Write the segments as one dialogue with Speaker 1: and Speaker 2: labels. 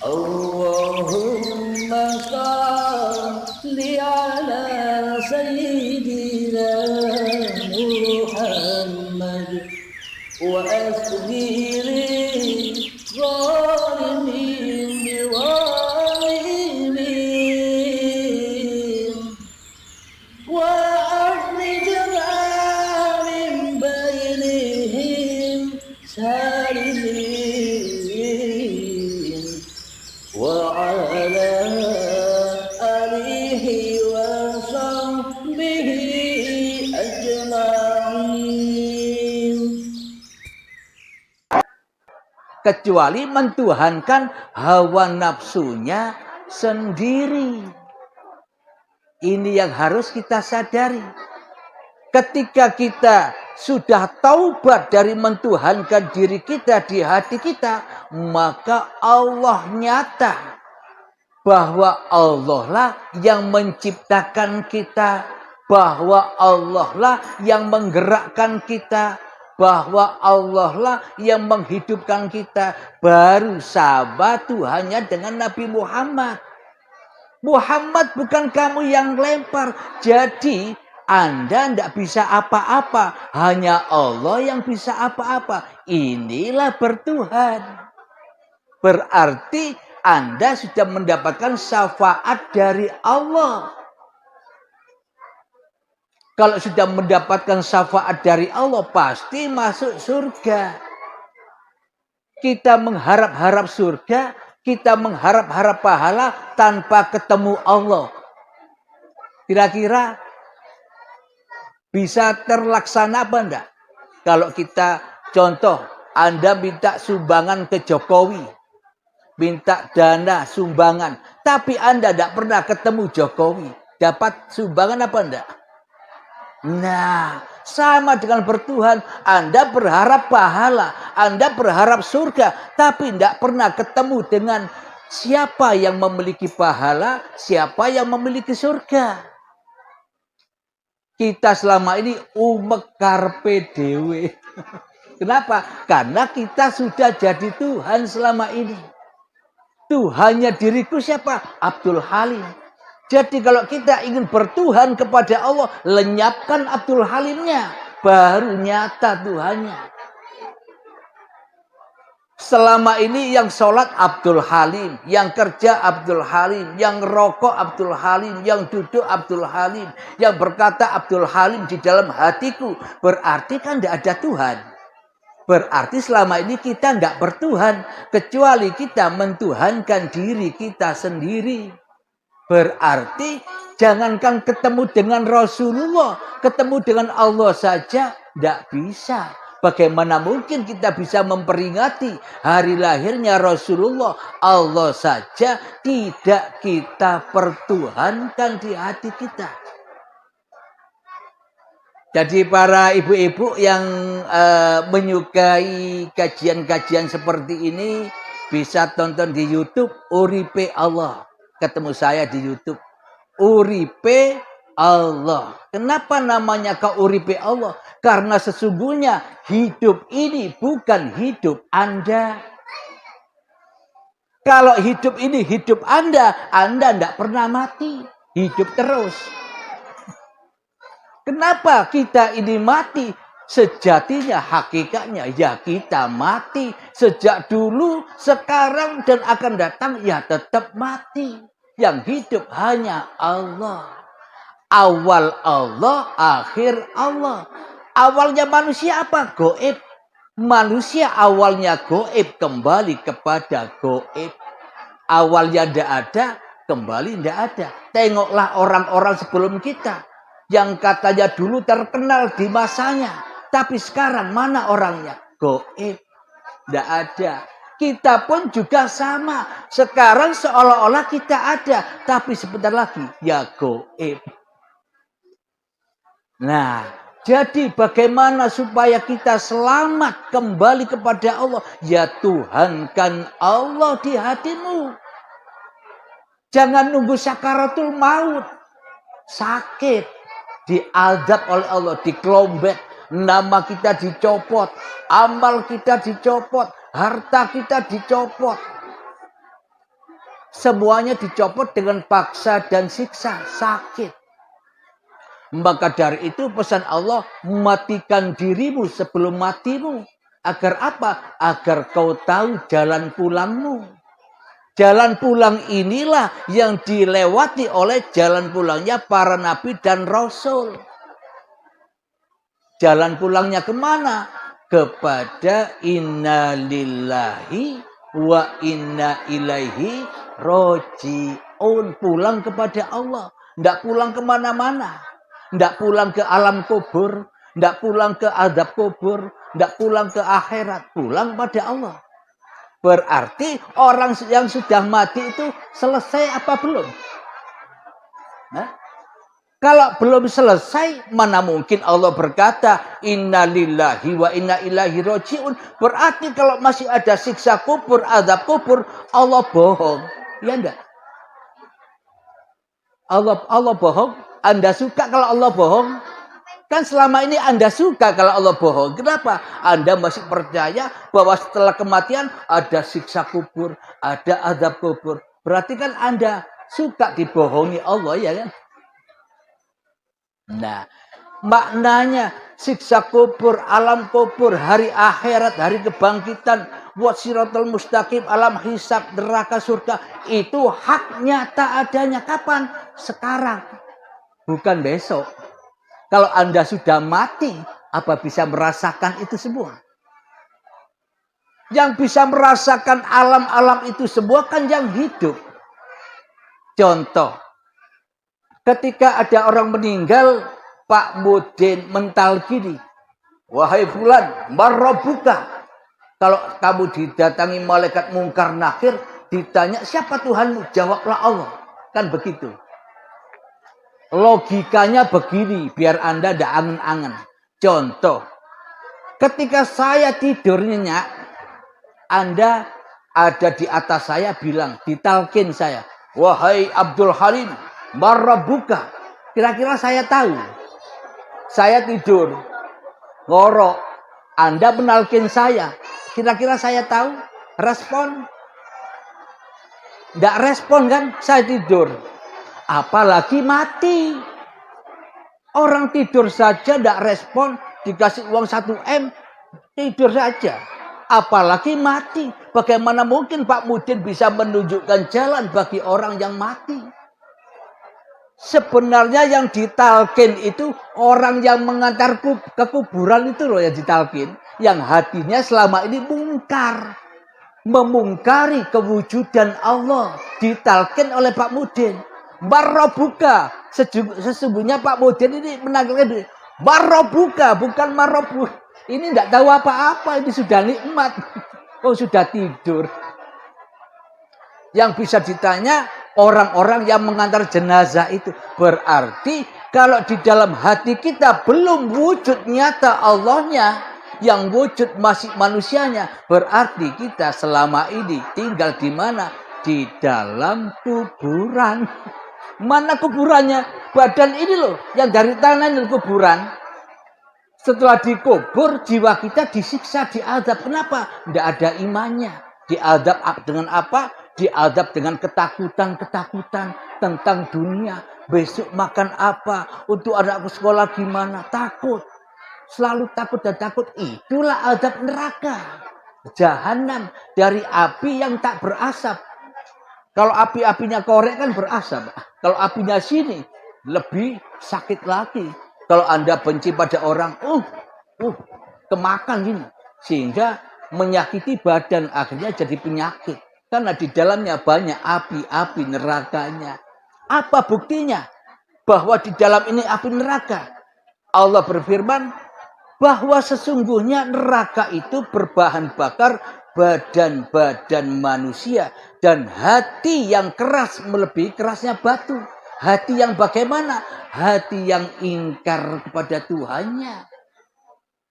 Speaker 1: Allahumma salli ala sayyidina Muhammad wa asghiri zalimin biwalimin wa akhrijna min bainihim salimin wa ala alihi wa sahbihi ajma'in. Kecuali mentuhankan hawa nafsunya sendiri. Ini yang harus kita sadari. Ketika kita sudah taubat dari mentuhankan diri kita di hati kita, maka Allah nyata bahwa Allah lah yang menciptakan kita, bahwa Allah lah yang menggerakkan kita, bahwa Allah lah yang menghidupkan kita. Baru sahabat Tuhannya dengan Nabi Muhammad. Muhammad bukan kamu yang lempar. Jadi Anda tidak bisa apa-apa. Hanya Allah yang bisa apa-apa. Inilah bertuhan. Berarti Anda sudah mendapatkan syafaat dari Allah. Kalau sudah mendapatkan syafaat dari Allah, pasti masuk surga. Kita mengharap-harap surga, kita mengharap-harap pahala tanpa ketemu Allah. Kira-kira bisa terlaksana apa enggak? Kalau kita contoh, Anda minta sumbangan ke Jokowi, minta dana sumbangan, tapi Anda tidak pernah ketemu Jokowi, dapat sumbangan apa enggak? Nah, sama dengan bertuhan. Anda berharap pahala, Anda berharap surga, tapi tidak pernah ketemu dengan siapa yang memiliki pahala, siapa yang memiliki surga. Kita selama ini umekar PDW. Kenapa? Karena kita sudah jadi Tuhan selama ini. Tuhannya diriku siapa? Abdul Halim. Jadi kalau kita ingin bertuhan kepada Allah, lenyapkan Abdul Halimnya, baru nyata Tuhannya. Selama ini yang sholat Abdul Halim, yang kerja Abdul Halim, yang rokok Abdul Halim, yang duduk Abdul Halim, yang berkata Abdul Halim di dalam hatiku, berarti kan tidak ada Tuhan. Berarti selama ini kita tidak bertuhan, kecuali kita mentuhankan diri kita sendiri. Berarti jangankan ketemu dengan Rasulullah, ketemu dengan Allah saja tidak bisa. Bagaimana mungkin kita bisa memperingati hari lahirnya Rasulullah? Allah saja tidak kita pertuhankan di hati kita. Jadi para ibu-ibu yang menyukai kajian-kajian seperti ini, bisa tonton di YouTube Uripe Allah. Ketemu saya di YouTube Uripe Allah. Kenapa namanya kau Uripe Allah? Karena sesungguhnya hidup ini bukan hidup Anda. Kalau hidup ini hidup Anda tidak pernah mati, hidup terus. Kenapa kita ini mati? Sejatinya, hakikatnya, ya kita mati. Sejak dulu, sekarang, dan akan datang, ya tetap mati. Yang hidup hanya Allah. Awal Allah, akhir Allah. Awalnya manusia apa? Goib. Manusia awalnya goib, kembali kepada goib. Awalnya tidak ada, kembali tidak ada. Tengoklah orang-orang sebelum kita. Yang katanya dulu terkenal di masanya. Tapi sekarang mana orangnya? Goib. Tidak ada. Kita pun juga sama. Sekarang seolah-olah kita ada. Tapi sebentar lagi ya goib. Nah, jadi bagaimana supaya kita selamat kembali kepada Allah? Ya tuhankan Allah di hatimu. Jangan nunggu sakaratul maut. Sakit. Diazab oleh Allah. Dikelombek. Nama kita dicopot, amal kita dicopot, harta kita dicopot. semuanya dicopot dengan paksa dan siksa, sakit. Maka dari itu pesan Allah, matikan dirimu sebelum matimu. Agar apa? Agar kau tahu jalan pulangmu. Jalan pulang inilah yang dilewati oleh jalan pulangnya para nabi dan rasul. Jalan pulangnya kemana? Kepada inna lillahi wa inna ilaihi roji'un. Pulang kepada Allah. Tidak pulang kemana-mana. Tidak pulang ke alam kubur. Tidak pulang ke azab kubur. Tidak pulang ke akhirat. Pulang pada Allah. Berarti orang yang sudah mati itu selesai apa belum? Nah, kalau belum selesai, mana mungkin Allah berkata, inna lillahi wa inna ilaihi roji'un. Berarti kalau masih ada siksa kubur, azab kubur, Allah bohong. Ya enggak? Allah bohong. Anda suka kalau Allah bohong? Kan selama ini Anda suka kalau Allah bohong. Kenapa? Anda masih percaya bahwa setelah kematian ada siksa kubur, ada azab kubur. Berarti kan Anda suka dibohongi Allah, ya kan? Nah, maknanya siksa kubur, alam kubur, hari akhirat, hari kebangkitan, buat siratal mustaqim, alam hisab, neraka, surga, itu hak nyata adanya kapan? Sekarang, bukan besok. Kalau Anda sudah mati, apa bisa merasakan itu semua? Yang bisa merasakan alam-alam itu semua kan yang hidup. Contoh, ketika ada orang meninggal, Pak Mudin mental gini. Wahai fulan, marrobuka. Kalau kamu didatangi malaikat mungkar nakir, ditanya siapa Tuhanmu? Jawablah Allah. Kan begitu. Logikanya begini, biar Anda tidak angen-angen. Contoh, ketika saya tidur nyenyak, Anda ada di atas saya bilang, ditalkin saya. Wahai Abdul Halim, marrobuka. Kira-kira saya tahu. Saya tidur, ngorok. Anda menalkin saya. Kira-kira saya tahu? Respon? Tidak respon kan? Saya tidur. Apalagi mati. Orang tidur saja tidak respon. Dikasih uang 1 M. Tidur saja. Apalagi mati. Bagaimana mungkin Pak Mudin bisa menunjukkan jalan bagi orang yang mati? Sebenarnya yang ditalkin itu orang yang mengantar ke kuburan itu loh yang ditalkin. Yang hatinya selama ini mungkar. Memungkari kewujudan Allah. Ditalkin oleh Pak Mudin. Marrobuka. Sesungguhnya Pak Mudin ini menanggalkan marrobuka, bukan marrobu. Ini tidak tahu apa-apa. Ini sudah nikmat. Oh sudah tidur. Yang bisa ditanya orang-orang yang mengantar jenazah itu. Berarti kalau di dalam hati kita belum wujud nyata Allahnya, yang wujud masih manusianya, berarti kita selama ini tinggal di mana? Di dalam kuburan. Mana kuburannya? Badan ini loh, yang dari tanah ini kuburan. Setelah dikubur, jiwa kita disiksa, diadab. Kenapa? Tidak ada imannya. Diadab dengan apa? Diadab dengan ketakutan-ketakutan tentang dunia. Besok makan apa? Untuk anakku sekolah gimana? Takut. Selalu takut dan takut. Itulah azab neraka. Jahanam dari api yang tak berasap. Kalau api-apinya korek kan berasap. Kalau apinya sini lebih sakit lagi. Kalau Anda benci pada orang, kemakan gini. Sehingga menyakiti badan, akhirnya jadi penyakit. Karena di dalamnya banyak api-api nerakanya. Apa buktinya? Bahwa di dalam ini api neraka. Allah berfirman, bahwa sesungguhnya neraka itu berbahan bakar badan-badan manusia. Dan hati yang keras melebihi kerasnya batu. Hati yang bagaimana? Hati yang ingkar kepada Tuhannya.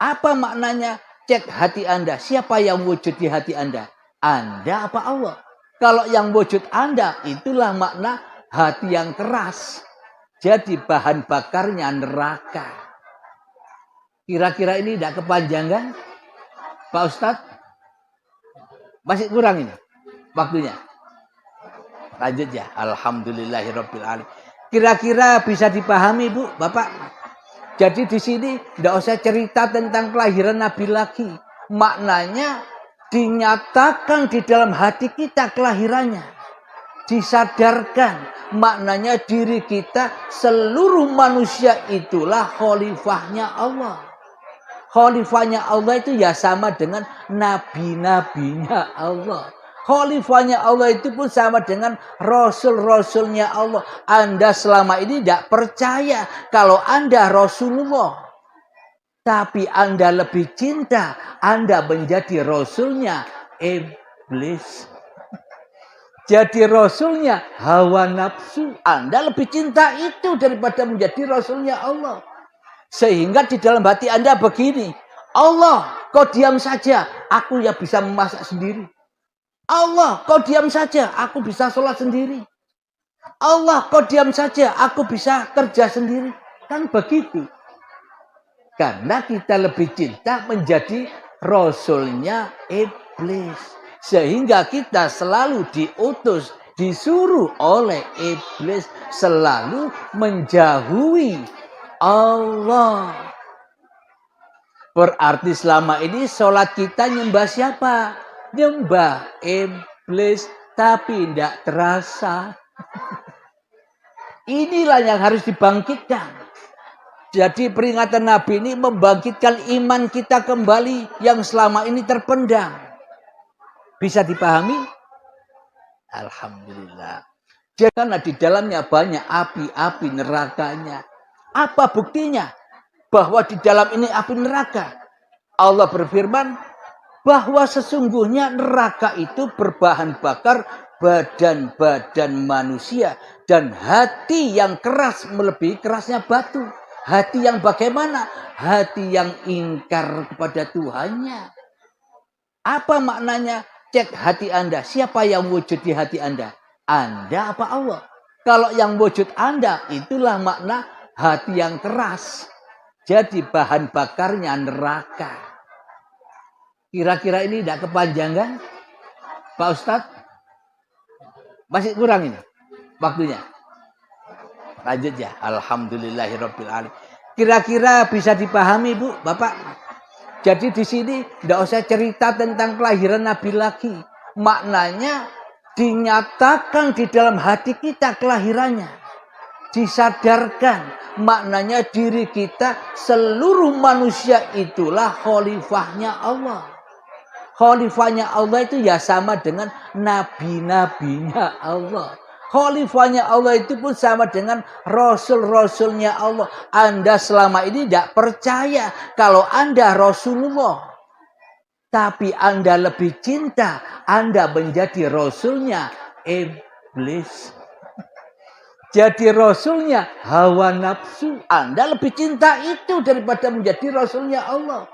Speaker 1: Apa maknanya? Cek hati Anda. Siapa yang wujud di hati Anda? Anda apa Allah? Kalau yang wujud Anda, itulah makna hati yang keras. Jadi bahan bakarnya neraka. Kira-kira ini tidak kepanjangan? Pak Ustadz? Masih kurang ini waktunya. Lanjut ya. Alhamdulillahirabbil alamin. Kira-kira bisa dipahami Bu, Bapak? Jadi di sini tidak usah cerita tentang kelahiran Nabi lagi. Maknanya dinyatakan di dalam hati kita kelahirannya. Disadarkan maknanya diri kita, seluruh manusia itulah khalifahnya Allah. Khalifahnya Allah itu ya sama dengan nabi-nabinya Allah. Khalifahnya Allah itu pun sama dengan rasul-rasulnya Allah. Anda selama ini tidak percaya kalau Anda Rasulullah. Tapi Anda lebih cinta, Anda menjadi rasulnya iblis. Jadi rasulnya hawa nafsu. Anda lebih cinta itu daripada menjadi rasulnya Allah. Sehingga di dalam hati Anda begini, Allah, kau diam saja, aku ya bisa memasak sendiri. Allah, kau diam saja, aku bisa sholat sendiri. Allah, kau diam saja, aku bisa kerja sendiri. Kan begitu. Karena kita lebih cinta menjadi rasulnya iblis. Sehingga kita selalu diutus, disuruh oleh iblis selalu menjauhi Allah. Berarti selama ini sholat kita nyembah siapa? Nyembah iblis, tapi tidak terasa. Inilah yang harus dibangkitkan. Jadi peringatan Nabi ini membangkitkan iman kita kembali yang selama ini terpendam. Bisa dipahami? Alhamdulillah. Karena di dalamnya banyak api-api nerakanya. Apa buktinya? Bahwa di dalam ini api neraka. Allah berfirman bahwa sesungguhnya neraka itu berbahan bakar badan-badan manusia. Dan hati yang keras melebihi kerasnya batu. Hati yang bagaimana? Hati yang ingkar kepada Tuhannya. Apa maknanya? Cek hati Anda. Siapa yang wujud di hati Anda? Anda apa Allah? Kalau yang wujud Anda, itulah makna hati yang keras. Jadi bahan bakarnya neraka. Kira-kira ini tidak kepanjangan? Pak Ustadz? Masih kurang ini waktunya. Lanjut ya. Alhamdulillahirabbil alamin. Kira-kira bisa dipahami Bu, Bapak? Jadi di sini tidak usah cerita tentang kelahiran Nabi lagi. Maknanya dinyatakan di dalam hati kita kelahirannya. Disadarkan maknanya diri kita, seluruh manusia itulah khalifahnya Allah. Khalifahnya Allah itu ya sama dengan nabi-nabinya Allah. Khalifahnya Allah itu pun sama dengan rasul-rasulnya Allah. Anda selama ini tidak percaya kalau Anda Rasulullah. Tapi Anda lebih cinta, Anda menjadi rasulnya iblis. Jadi rasulnya hawa nafsu. Anda lebih cinta itu daripada menjadi rasulnya Allah.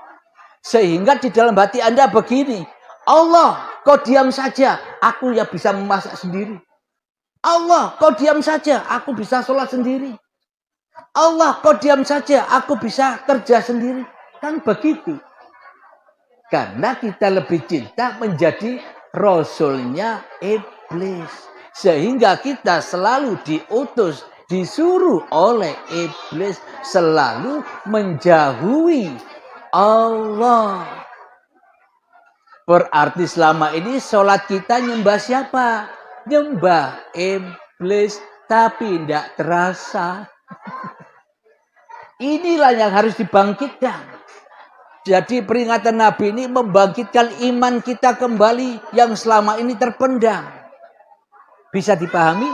Speaker 1: Sehingga di dalam hati Anda begini, Allah, kau diam saja, aku ya bisa memasak sendiri. Allah, kau diam saja, aku bisa sholat sendiri. Allah, kau diam saja, aku bisa kerja sendiri. Kan begitu. Karena kita lebih cinta menjadi rasulnya iblis. Sehingga kita selalu diutus, disuruh oleh iblis selalu menjauhi Allah. Berarti selama ini sholat kita nyembah siapa? Nyembah iblis, tapi tidak terasa. Inilah yang harus dibangkitkan. Jadi peringatan Nabi ini membangkitkan iman kita kembali yang selama ini terpendam. Bisa dipahami?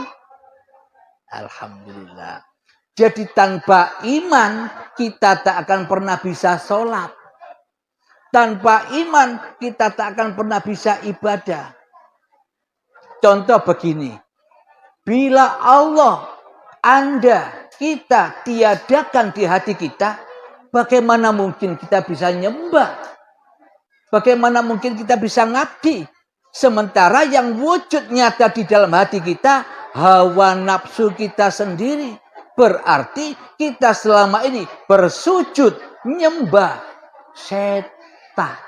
Speaker 1: Alhamdulillah. Jadi tanpa iman kita tak akan pernah bisa sholat. Tanpa iman kita tak akan pernah bisa ibadah. Contoh begini, bila Allah, Anda, kita tiadakan di hati kita, bagaimana mungkin kita bisa nyembah? Bagaimana mungkin kita bisa ngabdi? Sementara yang wujud nyata di dalam hati kita, hawa nafsu kita sendiri. Berarti kita selama ini bersujud nyembah setan.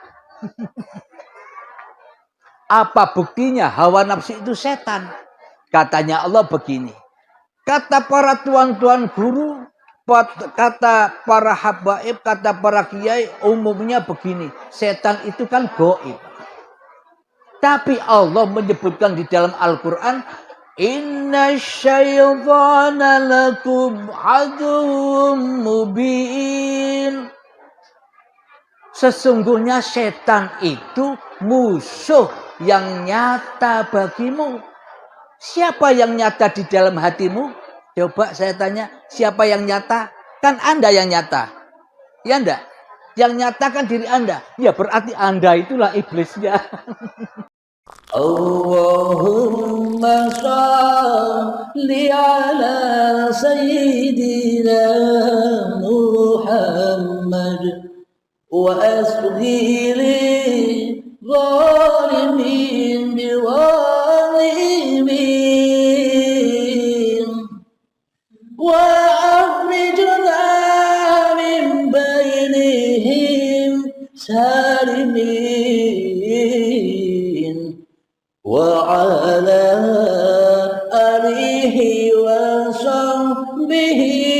Speaker 1: Apa buktinya hawa nafsu itu setan? Katanya Allah begini. Kata para tuan-tuan guru, kata para habaib, kata para kiai, umumnya begini. Setan itu kan gaib. Tapi Allah menyebutkan di dalam Al-Quran, Inna syaitana lakum aduwwum mubin. Sesungguhnya setan itu musuh yang nyata bagimu. Siapa yang nyata di dalam hatimu? Coba saya tanya, siapa yang nyata? Kan Anda yang nyata. Ya enggak? Yang nyata kan diri Anda. Ya berarti Anda itulah iblisnya. Allahumma shalli ala sayyidina Muhammad wa asghiri zalimin biwalimin wa akhrijna min bainihim salimin wa ala alihi wa sahbihi